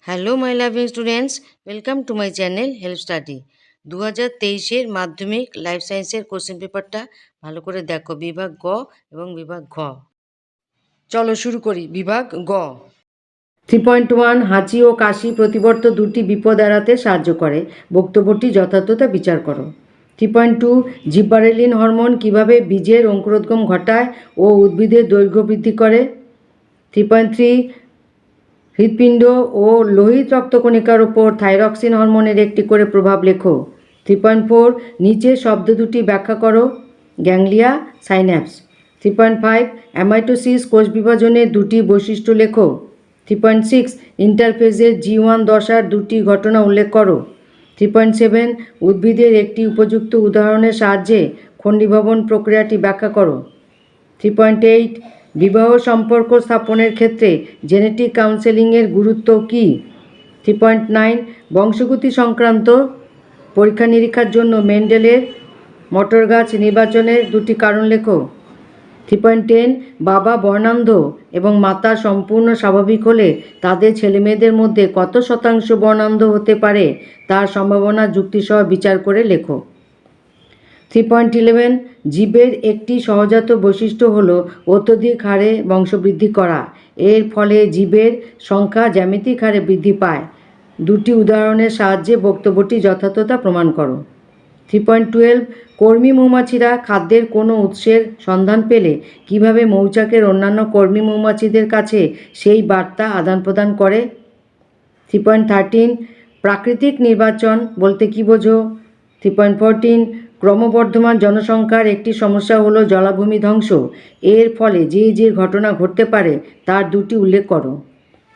Hello my loving students, welcome to my channel help study. 2023-এর মাধ্যমিক life সায়েন্সের question পেপারটা ভালো করে দেখো, বিভাগ গ এবং বিভাগ ঘ। চলো শুরু করি। বিভাগ গ। 3.1 হাঁচি ও কাশি প্রতিবর্ত দুটি বিপদ এড়াতে সাহায্য করে, বক্তব্যটি যথার্থতা বিচার করো। 3.2 জিব্বারেলিন হরমোন কিভাবে বীজের অঙ্কুরোদ্গম ঘটায় ও উদ্ভিদের দৈর্ঘ্য বৃদ্ধি করে। 3.3 হৃৎপিণ্ড ও লোহিত রক্তকণিকার ওপর থাইরক্সিন হরমোনের একটি করে প্রভাব লেখো। 3.4 নিচের শব্দ দুটি ব্যাখ্যা করো। Ganglia, synapse. 3.5 অ্যামাইটোসিস কোষ বিভাজনের দুটি বৈশিষ্ট্য লেখো। 3.6 ইন্টারফেজের G1 দশার দুটি ঘটনা উল্লেখ করো। 3.7 উদ্ভিদের একটি উপযুক্ত উদাহরণের সাহায্যে খণ্ডীভবন প্রক্রিয়াটি ব্যাখ্যা করো। 3.8 বিবাহ সম্পর্ক স্থাপনের ক্ষেত্রে জেনেটিক কাউন্সেলিংয়ের গুরুত্ব কী। 3.9 বংশগতি সংক্রান্ত পরীক্ষা নিরীক্ষার জন্য মেন্ডেলের মটর গাছ নির্বাচনের দুটি কারণ লেখো। 3.10 বাবা বর্ণান্ধ এবং মাতা সম্পূর্ণ স্বাভাবিক হলে তাদের ছেলেমেয়েদের মধ্যে কত শতাংশ বর্ণান্ধ হতে পারে তার সম্ভাবনা যুক্তিসহ বিচার করে লেখো। 3.11 জীবের একটি সহজাত বৈশিষ্ট্য হল অত্যধিক হারে বংশবৃদ্ধি করা। এর ফলে জীবের সংখ্যা জ্যামিতিক হারে বৃদ্ধি পায়। দুটি উদাহরণের সাহায্যে বক্তব্যটি যথার্থতা প্রমাণ করো। 3.12 কর্মী মৌমাছিরা খাদ্যের কোনো উৎসের সন্ধান পেলে কিভাবে মৌচাকের অন্যান্য কর্মী মৌমাছিদের কাছে সেই বার্তা আদান প্রদান করে। 3.13 প্রাকৃতিক নির্বাচন বলতে কী বোঝো। 3.14 ক্রমবর্ধমান জনসংখ্যার একটি সমস্যা হলো জলাভূমি ধ্বংস। এর ফলে যে যে ঘটনা ঘটতে পারে তার দুটি উল্লেখ করো।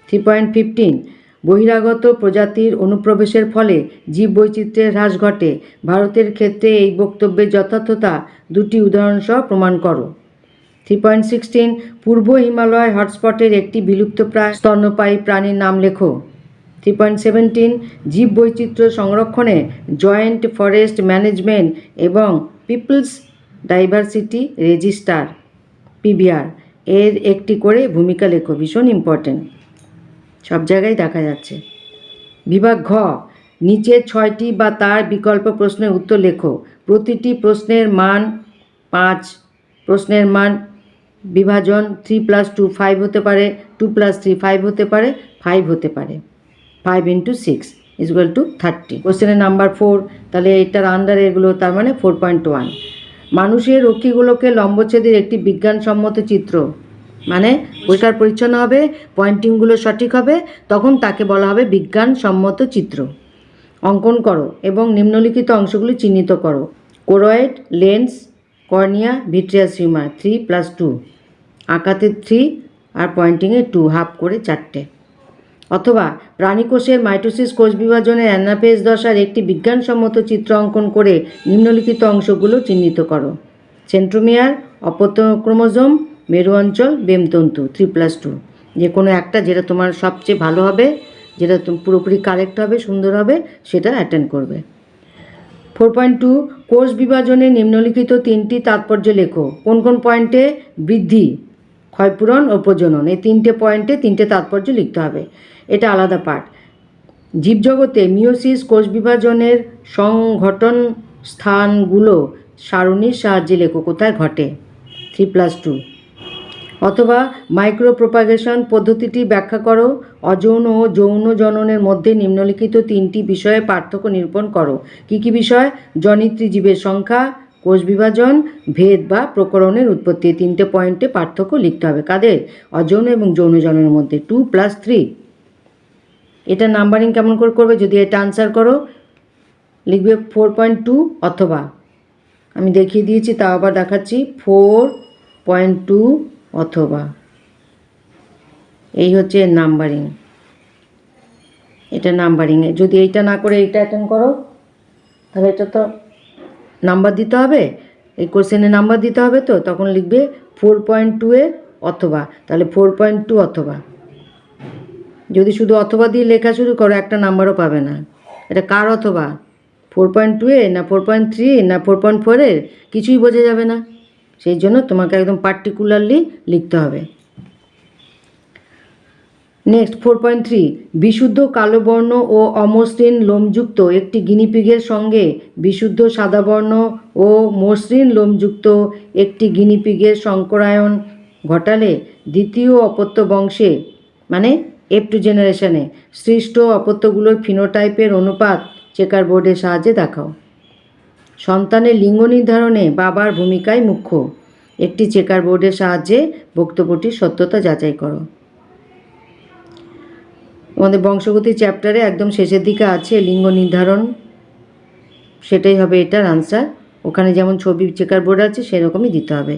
3.15 বহিরাগত প্রজাতির অনুপ্রবেশের ফলে জীববৈচিত্র্যের হ্রাস ঘটে। ভারতের ক্ষেত্রে এই বক্তব্যের যথার্থতা দুটি উদাহরণসহ প্রমাণ করো। 3.16 পূর্ব হিমালয় হটস্পটের একটি বিলুপ্তপ্রায় স্তন্যপায়ী প্রাণীর নাম লেখো। 3.17 জীববৈচিত্র্য সংরক্ষণে জয়েন্ট ফরেস্ট ম্যানেজমেন্ট এবং পিপলস ডাইভার্সিটি রেজিস্টার পিবিআর এর একটি করে ভূমিকা লেখো। ভীষণ ইম্পর্টেন্ট, সব জায়গায় দেখা যাচ্ছে। বিভাগ ঘ নিচের 6টি বা তার বিকল্প প্রশ্নের উত্তর লেখো। প্রতিটি প্রশ্নের মান 5। প্রশ্নের মান বিভাজন 3 + 2 5 হতে পারে, 2 + 3 5 হতে পারে, 5 হতে পারে। 5 × 6 = 30। কোশ্চেনের নাম্বার 4, তাহলে এটার আন্ডারে এগুলো, তার মানে 4.1 মানুষের রক্ষীগুলোকে লম্বচ্ছেদের একটি বিজ্ঞানসম্মত চিত্র, মানে পরিষ্কার পরিচ্ছন্ন হবে, পয়েন্টিংগুলো সঠিক হবে, তখন তাকে বলা হবে বিজ্ঞানসম্মত চিত্র। অঙ্কন করো এবং নিম্নলিখিত অংশগুলি চিহ্নিত করো। Choroid, lens, cornea, vitreous humour. 3 + 2 আঁকাতে 3 আর পয়েন্টিংয়ে 2, হাফ করে 4টে। অথবা প্রাণীকোষের মাইটোসিস কোষ বিভাজনের অ্যানাফেজ দশার একটি বিজ্ঞানসম্মত চিত্র অঙ্কন করে নিম্নলিখিত অংশগুলো চিহ্নিত করো। সেন্ট্রোমিয়ার, অপত্য ক্রোমোজোম, মেরু অঞ্চল, বেমতন্তু। 3 + 2 যে কোনো একটা, যেটা তোমার সবচেয়ে ভালো হবে, যেটা পুরোপুরি কারেক্ট হবে, সুন্দর হবে, সেটা অ্যাটেন্ড করবে। 4.2 কোষ বিভাজনে নিম্নলিখিত 3টি তাৎপর্য লেখো। কোন কোন পয়েন্টে? বৃদ্ধি, ক্ষয়পূরণ ও প্রজনন, এই 3টে পয়েন্টে 3টে তাৎপর্য লিখতে হবে। এটা আলাদা পাঠ। জীবজগতে মিওসিস কোষ বিভাজনের সংঘটন স্থানগুলো সারণীর সাহায্যে লেখো। কোথায় ঘটে? 3 + 2 অথবা মাইক্রো প্রোপাগেশন পদ্ধতিটি ব্যাখ্যা করো। অযৌন ও যৌন জননের মধ্যে নিম্নলিখিত 3টি বিষয়ে পার্থক্য নিরূপণ করো। কী কী বিষয়? জনিত্রী জীবের সংখ্যা, কোষ বিভাজন, ভেদ বা প্রকরণের উৎপত্তি। 3টে পয়েন্টে পার্থক্য লিখতে হবে। কাদের? অযৌন এবং যৌন জননের মধ্যে। 2 + 3 এটা নাম্বারিং কেমন করে করবে? যদি এটা আনসার করো লিখবে 4.2 অথবা, আমি দেখিয়ে দিয়েছি, তাও আবার দেখাচ্ছি, 4.2 অথবা। এই হচ্ছে নাম্বারিং, এটা নাম্বারিংয়ে। যদি এইটা না করে এইটা অ্যাটেন্ড করো তাহলে এটা তো নাম্বার দিতে হবে, এই কোশ্চেনে নাম্বার দিতে হবে, তো তখন লিখবে 4.2 এর অথবা, তাহলে 4.2 অথবা। যদি শুধু অথবা দিয়ে লেখা শুরু করো একটা নাম্বারও পাবে না। এটা কার অথবা? 4.2 এ না 4.3 না 4.4 এর? কিছুই বোঝা যাবে না। সেই জন্য তোমাকে একদম পার্টিকুলারলি লিখতে হবে। নেক্সট 4.3, বিশুদ্ধ কালো বর্ণ ও অমসৃণ লোমযুক্ত একটি গিনিপিগের সঙ্গে বিশুদ্ধ সাদা বর্ণ ও মসৃণ লোমযুক্ত একটি গিনিপিগের সংকরায়ন ঘটালে দ্বিতীয় অপত্য বংশে মানে F2 জেনারেশনে সৃষ্ট অপত্যগুলোর ফিনোটাইপের অনুপাত চেকার বোর্ডের সাহায্যে দেখাও। সন্তানের লিঙ্গ নির্ধারণে বাবার ভূমিকাই মুখ্য। একটি চেকার বোর্ডের সাহায্যে বক্তব্যটির সত্যতা যাচাই করো। আমাদের বংশগতি চ্যাপ্টারে একদম শেষের দিকে আছে লিঙ্গ নির্ধারণ, সেটাই হবে এটার আনসার। ওখানে যেমন ছবি চেকার বোর্ড আছে সেরকমই দিতে হবে,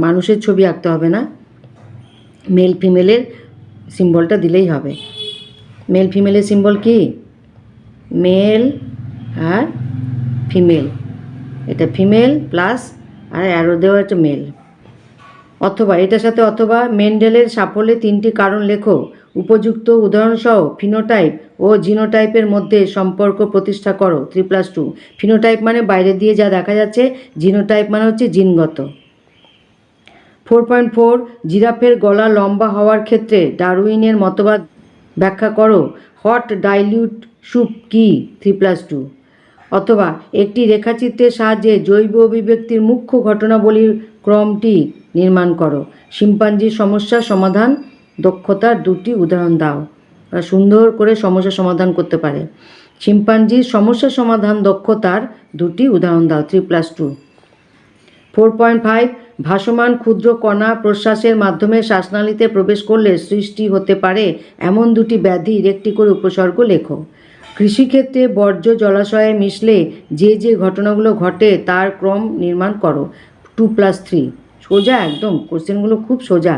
মানুষের ছবি আঁকতে হবে না, মেল ফিমেলের সিম্বলটা দিলেই হবে। মেল ফিমেলের সিম্বল কি? মেল আর ফিমেল, এটা ফিমেল প্লাস আর অ্যারো দেওয়া একটা মেল। অথবা এটার সাথে অথবা মেন্ডেলের সাফল্যে 3টি কারণ লেখো, উপযুক্ত উদাহরণসহ ফিনোটাইপ ও জিনোটাইপের মধ্যে সম্পর্ক প্রতিষ্ঠা করো। 3+2, ফিনোটাইপ মানে বাইরে দিয়ে যা দেখা যাচ্ছে, জিনোটাইপ মানে হচ্ছে জিনগত। 4.4, জিরাফের গলা লম্বা হওয়ার ক্ষেত্রে ডারউইনের মতবাদ ব্যাখ্যা করো। হট ডাইলিউট স্যুপ কি? 3+2। অথবা একটি রেখাচিত্রের সাহায্যে জৈব অভিব্যক্তির মুখ্য ঘটনাবলীর ক্রমটি নির্মাণ করো। শিম্পাঞ্জির সমস্যা সমাধান দক্ষতার 2টি উদাহরণ দাও। সুন্দর করে সমস্যা সমাধান করতে পারে। শিম্পাঞ্জির সমস্যা সমাধান দক্ষতার 2টি উদাহরণ দাও। 3+2। 4.5, ভাসমান ক্ষুদ্র কণা প্রশ্বাসের মাধ্যমে শ্বাসনালীতে প্রবেশ করলে সৃষ্টি হতে পারে এমন 2টি ব্যাধির একটি করে উপসর্গ লেখো। কৃষিক্ষেত্রে বর্জ্য জলাশয়ে মিশলে যে যে ঘটনাগুলো ঘটে তার ক্রম নির্মাণ করো। 2+3, সোজা একদম, কোশ্চেনগুলো খুব সোজা।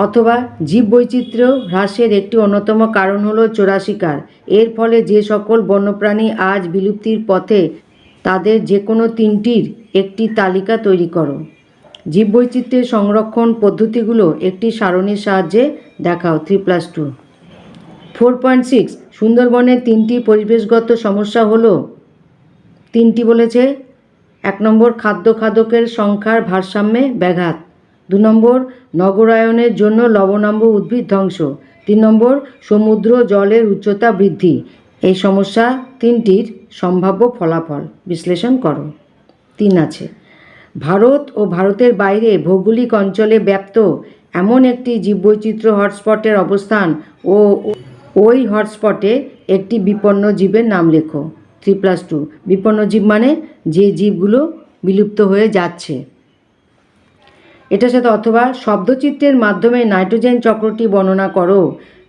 অথবা জীববৈচিত্র্য হ্রাসের একটি অন্যতম কারণ হলো চোরা শিকার। এর ফলে যে সকল বন্যপ্রাণী আজ বিলুপ্তির পথে তাদের যে কোনো 3টির একটি তালিকা তৈরি করো। জীববৈচিত্র্যের সংরক্ষণ পদ্ধতিগুলো একটি সারণীর সাহায্যে দেখাও। 3+2। 4.6, সুন্দরবনের 3টি পরিবেশগত সমস্যা হলো 3টি বলেছে। 1 নম্বর খাদ্য খাদকের সংখ্যার ভারসাম্যে ব্যাঘাত, 2 নম্বর নগরায়নের জন্য লবণাম্ব উদ্ভিদ ধ্বংস, 3 নম্বর সমুদ্র জলের উচ্চতা বৃদ্ধি। এই সমস্যা 3টির সম্ভাব্য ফলাফল বিশ্লেষণ করো। 3 আছে। ভারত ও ভারতের বাইরে ভৌগোলিক অঞ্চলে ব্যাপ্ত এমন একটি জীববৈচিত্র্য হটস্পটের অবস্থান ও ওই হটস্পটে একটি বিপন্ন জীবের নাম লেখো। 3+2, বিপন্ন জীব মানে যে জীবগুলো বিলুপ্ত হয়ে যাচ্ছে। এটার সাথে অথবা শব্দচিত্রের মাধ্যমে নাইট্রোজেন চক্রটি বর্ণনা করো।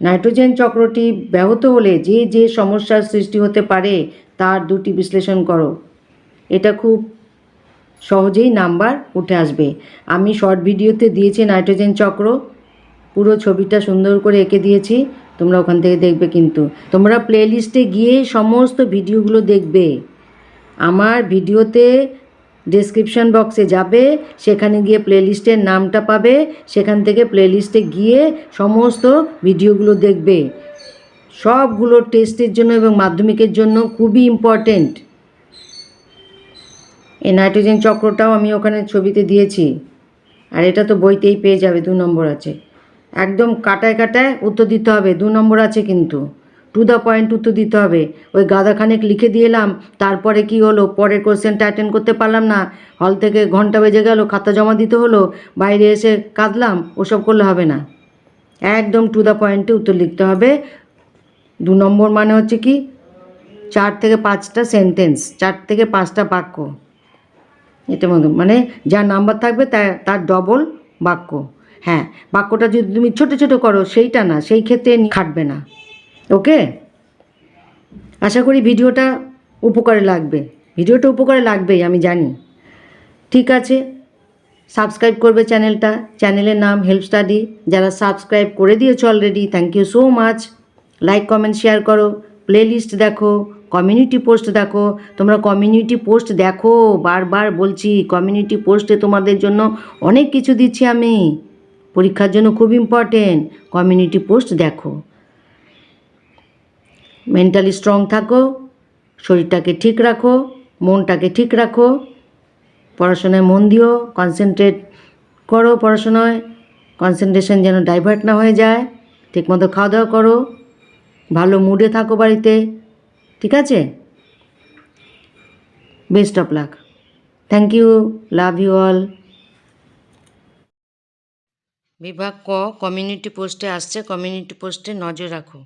নাইট্রোজেন চক্রটি ব্যাহত হলে যে যে সমস্যার সৃষ্টি হতে পারে তার 2টি বিশ্লেষণ করো। এটা খুব সহজেই নাম্বার উঠে আসবে। আমি শর্ট ভিডিওতে দিয়েছি নাইট্রোজেন চক্র, পুরো ছবিটা সুন্দর করে এঁকে দিয়েছি, তোমরা ওখান থেকে দেখবে। কিন্তু তোমরা প্লেলিস্টে গিয়ে সমস্ত ভিডিওগুলো দেখবে। আমার ভিডিওতে ডেসক্রিপশন বক্সে যাবে, সেখানে গিয়ে প্লেলিস্টের নামটা পাবে, সেখান থেকে প্লেলিস্টে গিয়ে সমস্ত ভিডিওগুলো দেখবে। সবগুলো টেস্টের জন্য এবং মাধ্যমিকের জন্য খুবই ইম্পর্টেন্ট। এই নাইট্রোজেন চক্রটাও আমি ওখানে ছবিতে দিয়েছি, আর এটা তো বইতেই পেয়ে যাবে। 2 নম্বর আছে, একদম কাটায় কাটায় উত্তর দিতে হবে। 2 নম্বর আছে কিন্তু টু দ্য পয়েন্ট উত্তর দিতে হবে। ওই গাদাখানেক লিখে দিয়ে এলাম, তারপরে কি হলো, পরের কোশ্চেনটা অ্যাটেন্ড করতে পারলাম না, হল থেকে ঘন্টা বেজে গেল, খাতা জমা দিতে হলো, বাইরে এসে কাঁদলাম, ওসব করলে হবে না। একদম টু দ্য পয়েন্টে উত্তর লিখতে হবে। 2 নম্বর মানে হচ্ছে কি 4 থেকে 5টা সেন্টেন্স, 4 থেকে 5টা বাক্য। এটা মানে যার নাম্বার থাকবে তার ডবল বাক্য। হ্যাঁ, বাক্যটা যদি তুমি ছোট ছোট করো সেইটা না, সেই ক্ষেত্রে খাটবে না। ওকে, আশা করি ভিডিওটা উপকারে লাগবে। ভিডিওটা উপকারে লাগবেই, আমি জানি। ঠিক আছে, সাবস্ক্রাইব করবে চ্যানেলটা। চ্যানেলের নাম হেল্প স্টাডি। যারা সাবস্ক্রাইব করে দিয়েছো already, thank you so much. Like comment share করো, প্লেলিস্ট দেখো, কমিউনিটি পোস্ট দেখো। তোমরা কমিউনিটি পোস্ট দেখো, বারবার বলছি, কমিউনিটি পোস্টে তোমাদের জন্য অনেক কিছু দিচ্ছি আমি, পরীক্ষার জন্য খুব ইম্পর্টেন্ট। কমিউনিটি পোস্ট দেখো। মেন্টালি স্ট্রং থাকো, শরীরটাকে ঠিক রাখো, মনটাকে ঠিক রাখো, পড়াশোনায় মন দিও, কনসেন্ট্রেট করো পড়াশোনায়, কনসেন্ট্রেশন যেন ডাইভার্ট না হয়ে যায়। ঠিকমতো খাওয়া দাওয়া করো, ভালো মুডে থাকো বাড়িতে, ঠিক আছে? Best of luck. Thank you, love you all. বিভাগ ক কমিউনিটি পোস্টে আসছে, কমিউনিটি পোস্টে নজর রাখো।